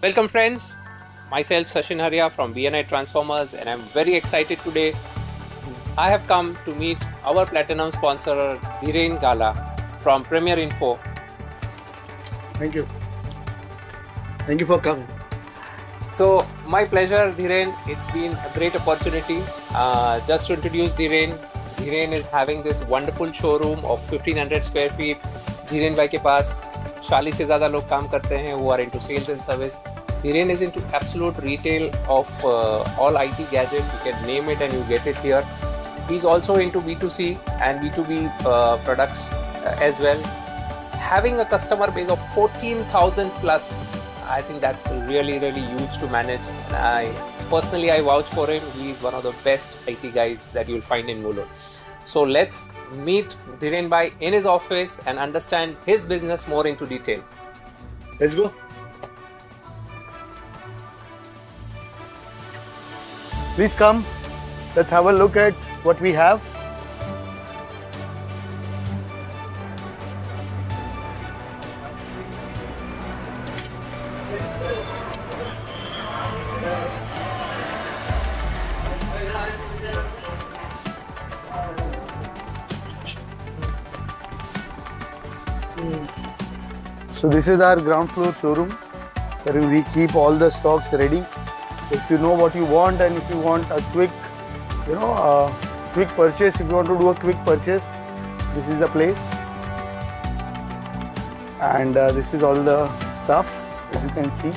Welcome friends, myself Sachin Haria from BNI Transformers and I'm very excited today. I have come to meet our platinum sponsor Dhiren Gala from Premier Info. Thank you. Thank you for coming. So my pleasure Dhiren, it's been a great opportunity. Just to introduce Dhiren, Dhiren is having this wonderful showroom of 1500 square feet. Dhiren भाई के पास 40 से ज़्यादा लोग काम करते हैं who are into sales and service. Dhiren is into absolute retail of all IT gadgets. You can name it and you get it here. He's also into B2C and B2B products as well. Having a customer base of 14,000 plus, I think that's really huge to manage. And I vouch for him. He's one of the best IT guys that you'll find in Mulund. So let's meet Dhiren Bhai in his office and understand his business more into detail. Let's go. Please come. Let's have a look at what we have. So this is our ground floor showroom where we keep all the stocks ready. If you know what you want and if you want a quick, quick purchase, if you want to do a quick purchase, this is the place. And this is all the stuff, as you can see.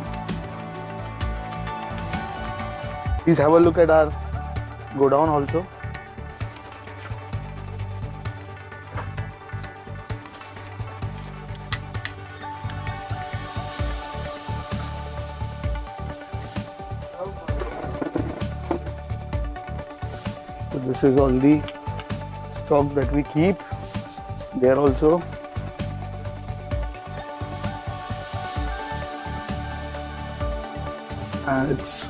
Please have a look at our godown also. So this is all the stock that we keep there also. And it's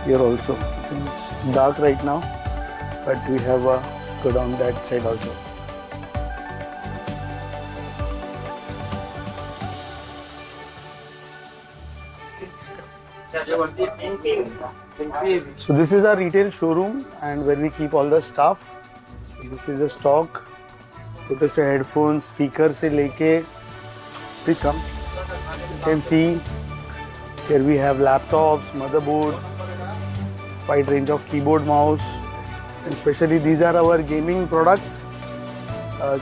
here also. I think it's dark right now, but we have a go down that side also. So this is our retail showroom and where we keep all the stuff. So this is the stock. छोटे से headphones, speaker से लेके, please come. You can see here we have laptops, motherboards, wide range of keyboard, mouse, and especially these are our gaming products.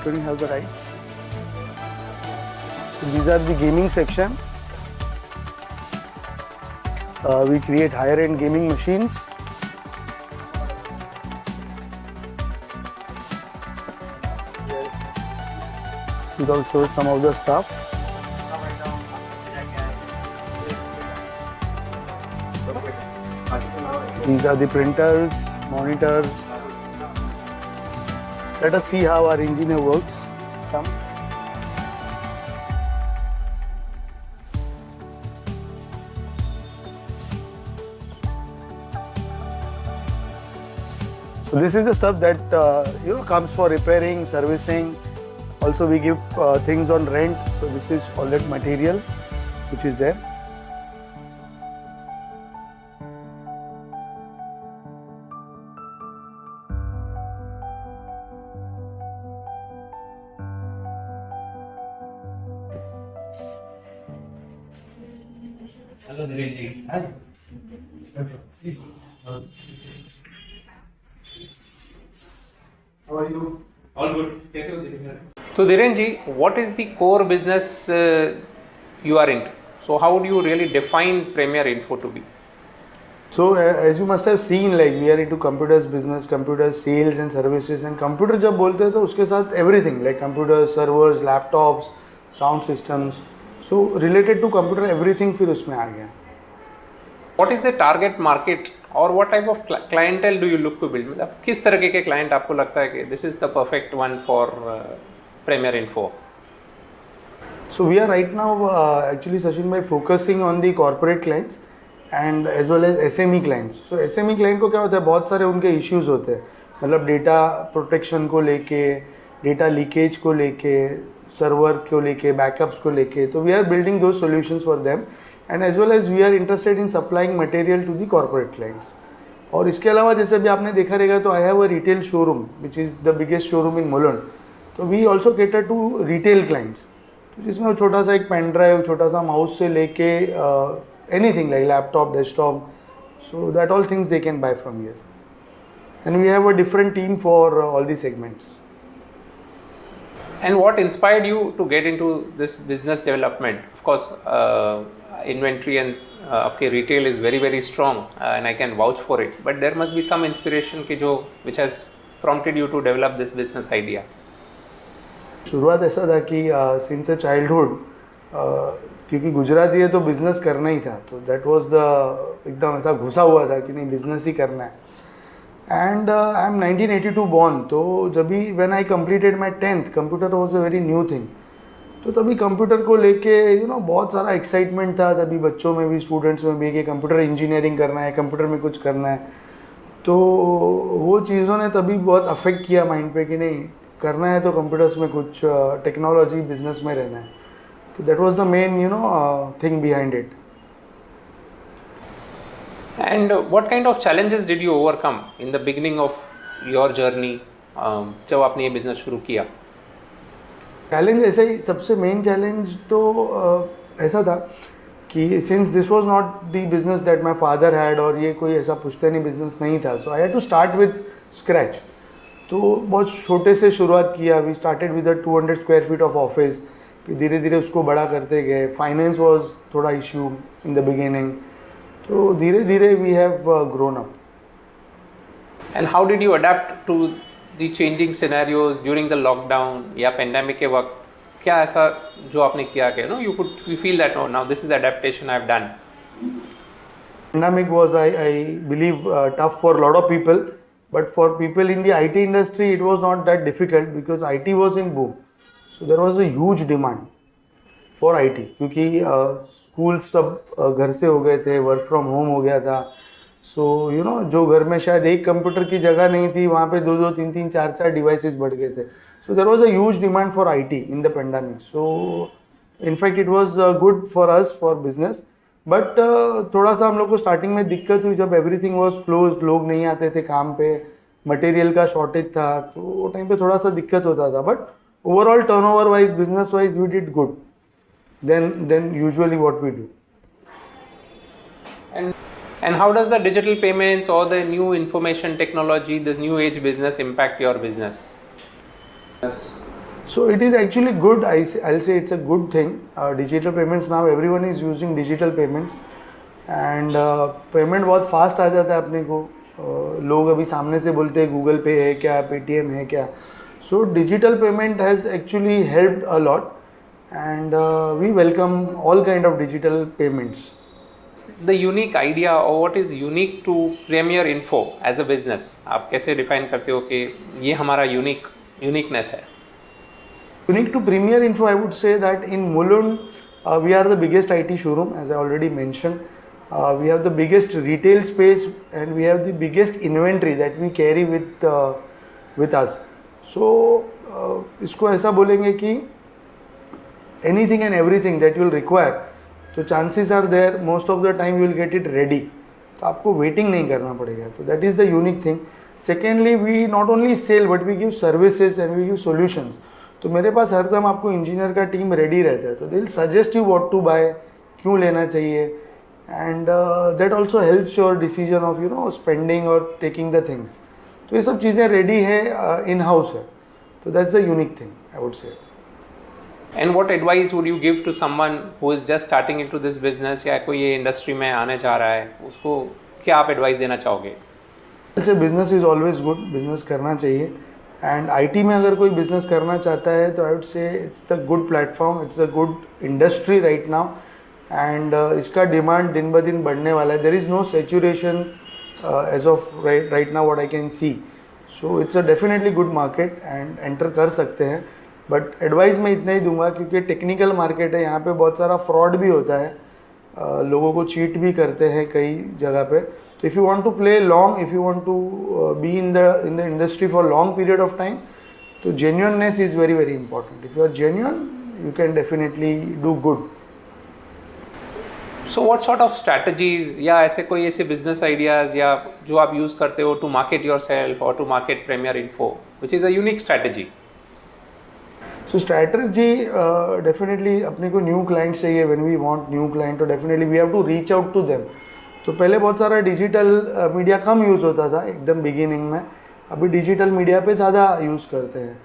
Can you have the rights? So these are the gaming section. We create higher end gaming machines. This is also some of the stuff. These are the printers, monitors. Let us see how our engineer works. Come. So this is the stuff that comes for repairing, servicing. Also we give things on rent. So this is all that material which is there. Hello Dhiren ji. Hi. Please. How are you? All good. कैसे हो Dhiren ji? So Dhiren ji, what is the core business you are into? So how would you really define Premier Info to be? So as you must have seen, like we are into computers business, computer sales and services. And computer जब बोलते हैं तो उसके साथ everything like computers, servers, laptops, sound systems. So related to computer everything फिर उसमें आ गया. What is the target market or what type of clientele do you look to build? मतलब किस तरह के client आपको लगता है कि this is the perfect one for Premier Info? So we are right now actually Sachin bhai focusing on the corporate clients and as well as SME clients. So SME client को क्या होता है, बहुत सारे उनके issues होते हैं, मतलब डेटा प्रोटेक्शन को लेके, डेटा लीकेज को लेके, सर्वर को लेके, बैकअप्स को लेके. तो we are building those solutions for them and as well as we are interested in supplying material to the corporate clients. और इसके अलावा जैसे भी आपने देखा रहेगा तो I have a retail showroom which is the biggest showroom in Mulund. तो we also cater to retail clients, तो जिसमें वो छोटा सा एक पेन ड्राइव, छोटा सा माउस से लेके anything like laptop, desktop, so that all things they can buy from here. And we have a different team for all the segments. And what inspired you to get into this business development? Of course, inventory and आपके retail is very very strong, and I can vouch for it. But there must be some inspiration कि जो which has prompted you to develop this business idea. शुरुआत ऐसा था कि since a childhood, क्योंकि गुजराती है तो बिज़नेस करना ही था, तो दैट वाज द एकदम ऐसा घुसा हुआ था कि नहीं बिज़नेस ही करना है. एंड आई एम 1982 बॉर्न, तो जब भी when I completed my 10th, computer was a very new thing. तो तभी कंप्यूटर को लेके बहुत सारा एक्साइटमेंट था तभी बच्चों में भी, स्टूडेंट्स में भी, कि कंप्यूटर इंजीनियरिंग करना है, कंप्यूटर में कुछ करना है. तो वो चीज़ों ने तभी बहुत अफेक्ट किया माइंड पे कि नहीं करना है तो कंप्यूटर्स में कुछ टेक्नोलॉजी बिजनेस में रहना है. तो that was the main thing behind it. And what kind of challenges did you overcome in the beginning of your journey जब आपने ये बिजनेस शुरू किया? चैलेंज ऐसे ही, सबसे मेन चैलेंज तो ऐसा था कि since this was not the business that my father had, और ये कोई ऐसा पुश्तैनी बिजनेस नहीं था, so I had to start with scratch. तो बहुत छोटे से शुरुआत किया. We started with a 200 square feet of office, फिर धीरे धीरे उसको बड़ा करते गए. फाइनेंस वाज थोड़ा इशू इन द बिगिनिंग, तो धीरे धीरे we have grown up. And how did you adapt to the changing scenarios during the lockdown या pandemic के वक्त? क्या ऐसा जो आपने किया कि you feel that now this is the adaptation I've done? Pandemic was, I believe, tough for a lot of people, but for people in the IT industry it was not that difficult because IT was in boom. So there was a huge demand for IT, क्योंकि school सब घर से हो गए थे, work from home हो गया था. सो जो घर में शायद एक कंप्यूटर की जगह नहीं थी, वहाँ पे 2-2, 3-3, 4-4 डिवाइसेस बढ़ गए थे. So there was a huge demand for IT in the pandemic. So in fact it was good for us for business. But थोड़ा सा हम लोग को स्टार्टिंग में दिक्कत हुई जब एवरीथिंग वाज क्लोज्ड, लोग नहीं आते थे काम पे, मटेरियल का शॉर्टेज था, तो वो टाइम पे थोड़ा सा दिक्कत होता था. But overall turnover wise, business wise we did good than usually what we do. And how does the digital payments or the new information technology, this new age business impact your business? So it is actually good. I'll say it's a good thing. Digital payments, now everyone is using digital payments, and payment बहुत fast आ जाता है अपने को. लोग अभी सामने से बोलते हैं गूगल पे है क्या, पेटीएम है क्या. So digital payment has actually helped a lot. And we welcome all kind of digital payments. The unique idea or what is unique to Premier Info as a business, आप कैसे define करते हो कि ये हमारा uniqueness है? Unique to Premier Info, I would say that in Mulund we are the biggest IT showroom, as I already mentioned. We have the biggest retail space and we have the biggest inventory that we carry with us. So इसको ऐसा बोलेंगे कि anything and everything that you will require, तो chances are there most of the time you will get it ready. तो आपको waiting नहीं करना पड़ेगा. तो that is the unique thing. Secondly, we not only sell but we give services and we give solutions. तो मेरे पास हरदम आपको इंजीनियर का टीम रेडी रहता है, तो they will suggest you what to buy, क्यों लेना चाहिए, and that also helps your decision of spending or taking the things. तो ये सब चीज़ें रेडी है, इन हाउस है. तो that's the unique thing I would say. And what advice would you give to someone who is just starting into this business या कोई ये इंडस्ट्री में आने जा रहा है, उसको क्या आप एडवाइस देना चाहोगे? वैसे business is always good, business करना चाहिए. एंड IT में अगर कोई बिजनेस करना चाहता है तो I would say it's the good platform, it's a good industry right now. And इसका डिमांड दिन ब दिन बढ़ने वाला है. There is no saturation as of right now what I can see. So it's a definitely good market and enter कर सकते हैं. बट एडवाइस मैं इतना ही दूंगा क्योंकि टेक्निकल मार्केट है, यहाँ पे बहुत सारा फ्रॉड भी होता है, लोगों को चीट भी करते हैं कई जगह पे. तो if you want to play long, if you want to be in the industry for long period of time, तो genuineness is very very important. If you are genuine, you can definitely do good. So what sort of strategies या ऐसे कोई ऐसे business ideas या जो आप use करते हो to market yourself or to market Premier Info, which is a unique strategy? So strategy, definitely अपने को न्यू क्लाइंट चाहिए. When we want new client तो definitely we have to reach out to them. तो पहले बहुत सारा digital media कम use होता था एकदम बिगिनिंग में. अभी डिजिटल मीडिया पे ज़्यादा यूज़ करते हैं.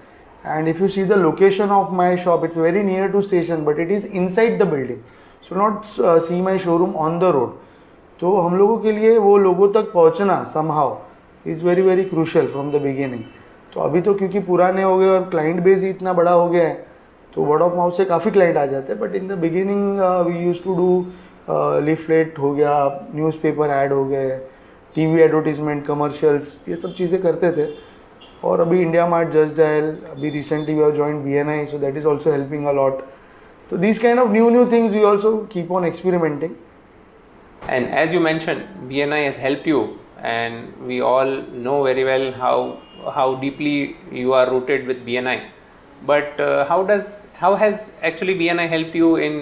And if you see the location of my shop, it's very near to station but it is inside the building. So not see my showroom on the road. तो हम लोगों के लिए वो लोगों तक पहुँचना somehow is very very crucial from the beginning. तो अभी तो क्योंकि पुराने हो गए और क्लाइंट बेस ही इतना बड़ा हो गया है तो वर्ड ऑफ माउथ से काफ़ी क्लाइंट आ जाते हैं. But in the beginning we use to do leaflet हो गया, न्यूज़पेपर ऐड हो गए, टीवी एडवर्टीजमेंट, कमर्शियल्स, ये सब चीज़ें करते थे. और अभी इंडिया मार्ट, जस्ट डायल, अभी recently we have joined BNI, so that is also helping a lot. तो this kind of new things we also keep on experimenting. And as you mentioned, BNI has helped you, and we all know very well how deeply you are rooted with BNI. But how has actually BNI helped you in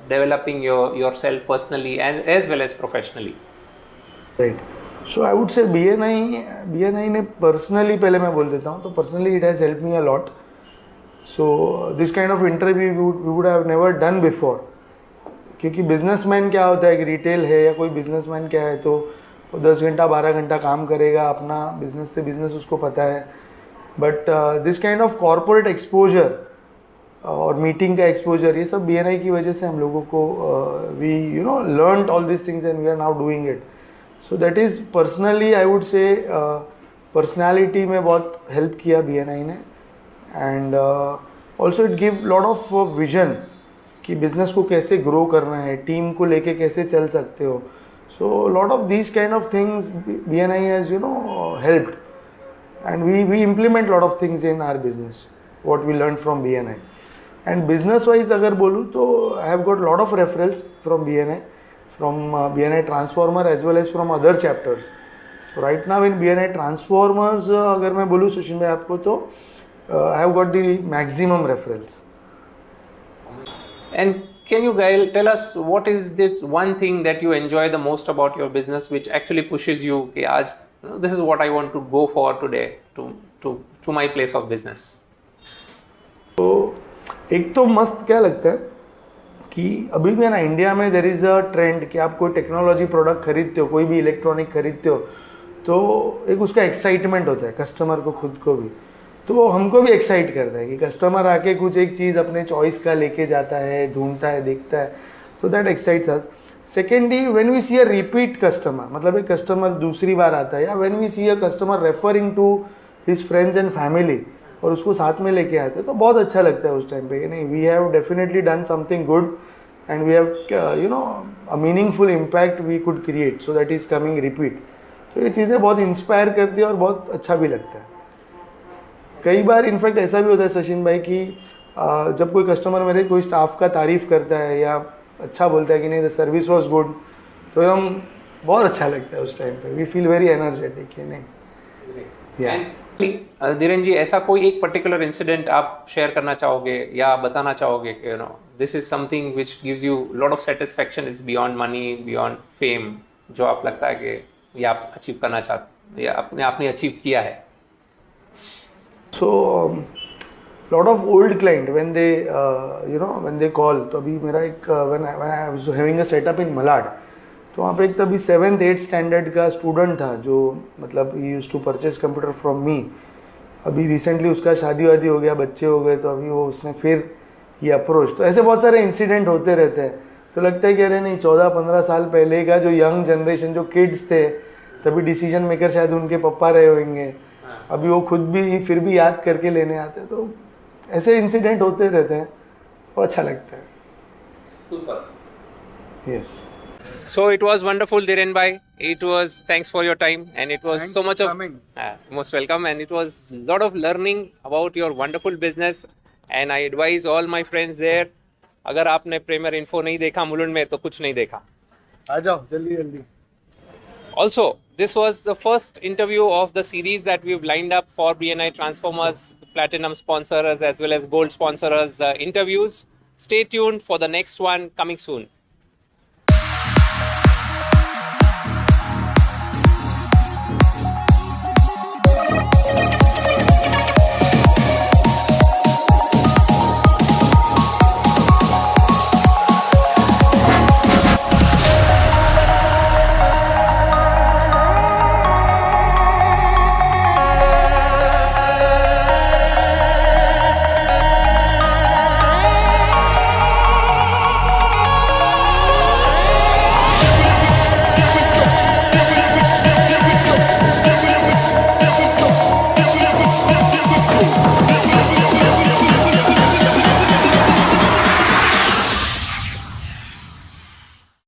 developing yourself personally and as well as professionally? Right. So I would say BNI ने personally, पहले मैं बोल देता हूँ, तो personally it has help me a lot. So this kind of interview we would have never done before. क्योंकि businessman क्या होता है कि रिटेल है या कोई बिजनेसमैन क्या है तो वो 10 घंटा 12 घंटा काम करेगा, अपना बिजनेस से बिजनेस उसको पता है. But this kind of corporate exposure और मीटिंग का एक्सपोजर, ये सब BNI की वजह से हम लोगों को we learned all this things and we are now doing it. So that is personally I would say personality में बहुत हेल्प किया BNI ने. And also it give lot of vision कि बिज़नेस को कैसे ग्रो करना है, टीम को लेके कैसे चल सकते हो. So lot of these kind of things BNI has helped. And we implement lot of things in our business what we learn from BNI. And business wise अगर बोलूँ तो I have got lot of referrals from BNI transformer as well as from other chapters. तो right now in BNI transformers अगर मैं बोलूँ सुशील भाई आपको, तो I have got the maximum referrals. And can you guys tell us what is this one thing that you enjoy the most about your business, which actually pushes you? कि आज this is what I want to go for today to my place of business. तो एक तो मस्त क्या लगता है कि अभी भी ना इंडिया में देर इज़ अ ट्रेंड कि आप कोई टेक्नोलॉजी प्रोडक्ट खरीदते हो, कोई भी इलेक्ट्रॉनिक खरीदते हो तो एक उसका एक्साइटमेंट होता है कस्टमर को, खुद को भी. तो हमको भी एक्साइट करता है कि कस्टमर आके कुछ एक चीज़ अपने चॉइस का लेके जाता है, ढूंढता है, देखता है. तो that excites us. Secondly when we see a repeat customer, मतलब एक कस्टमर दूसरी बार आता है, या when we see a customer referring to his friends and family और उसको साथ में लेके आते हैं, तो बहुत अच्छा लगता है उस टाइम पे कि नहीं, we have definitely done something good and we have a meaningful impact we could create, so that is coming repeat. तो ये चीज़ें बहुत इंस्पायर करती है और बहुत अच्छा भी लगता है. कई बार इनफैक्ट ऐसा भी होता है सचिन भाई कि जब कोई कस्टमर मेरे कोई स्टाफ का तारीफ़ करता है या अच्छा बोलता है कि नहीं द सर्विस वाज गुड, तो हम बहुत अच्छा लगता है उस टाइम पे. वी फील वेरी एनर्जेटिक कि नहीं. धीरेन जी, ऐसा कोई एक पर्टिकुलर इंसिडेंट आप शेयर करना चाहोगे या बताना चाहोगे कि this is something which gives you lot of satisfaction, is beyond money, beyond fame, जो आप लगता है कि ये आप अचीव करना चाहते या आपने अचीव किया है? So lot of old client when they when they call, तो अभी मेरा एक when I was having a setup in Malad, तो वहाँ पे एक तभी 7th 8th स्टैंडर्ड का स्टूडेंट था जो मतलब he used to purchase computer from me. अभी रिसेंटली उसका शादी वादी हो गया, बच्चे हो गए, तो अभी वो उसने फिर ये अप्रोच. तो ऐसे बहुत सारे इंसिडेंट होते रहते हैं. तो लगता है कि अरे नहीं, 14-15 साल पहले का जो यंग जनरेशन, जो किड्स थे, तभी डिसीजन मेकर शायद उनके पप्पा रहे होंगे, अभी वो खुद भी फिर भी याद करके लेने आते हैं. तो ऐसे इंसिडेंट होते रहते हैं, वो अच्छा लगता है. Super. Yes. So it was wonderful, Dhiren bhai. It was, thanks for your time, and it was Thanks so much for of coming. Most welcome, and it was lot of learning about your wonderful business, and I advise all my friends there, अगर आपने premiere info नहीं देखा मुलुंड में तो कुछ नहीं देखा. आ जाओ जल्दी जल्दी. Also, this was the first interview of the series that we've lined up for BNI Transformers, Platinum sponsors as well as Gold sponsors interviews. Stay tuned for the next one coming soon.